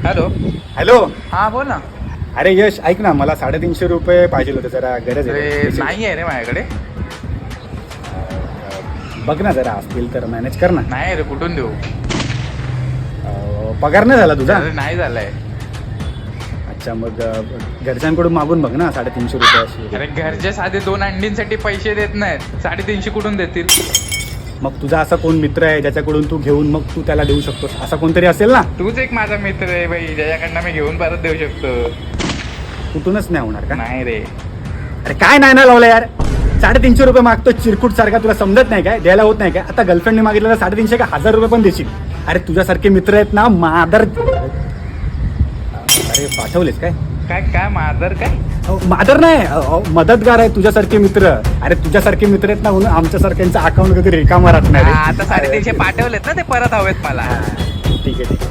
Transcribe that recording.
Hello. Hello. हा बोल ना. अरे यश ऐक ना, मला 350 रुपये पाहिजे होते, जरा गरज अरे आहे. नाही आहे रे माझ्याकडे. बघ ना जरा, असतील तर मॅनेज कर ना. नाही रे, कुठून देऊ? पगार नाही झाला तुझा? अरे नाही झालाय. अच्छा, मग घरच्यांकडून मागून बघ ना 350 रुपये अशी. अरे घरचे साधे 2 अंडींसाठी पैसे देत नाहीत, 350 कुठून देतील? मग तुझा असा कोण मित्र आहे ज्याच्याकडून तू घेऊन मग तू त्याला देऊ शकतोस, असा कोणतरी असेल ना? तूच एक माझा मित्र आहे भाई, ज्याच्याकडनं मी घेऊन परत देऊ शकतो. कुठूनच नाही होणार का? नाही रे. अरे काय नाही ना लावलं यार, 350 रुपये मागतो चिरकुट सारखा, तुला समजत नाही काय? द्यायला होत नाही काय? आता गर्लफ्रेंडने मागितलं तर 350 का 1000 रुपये पण देशील? अरे तुझ्यासारखे मित्र आहेत ना मादर. अरे पाठवलेस काय? काय काय मादर काय? मादर नाही, मदतगार आहे तुझ्यासारखे मित्र. अरे तुझ्यासारखे मित्र आहेत ना म्हणून आमच्यासारख्यांचं अकाउंट कधी रिकामा राहत नाही रे. आता 350 पाठवलेत ना, ते परत हवेत मला. ठीक आहे ठीक आहे.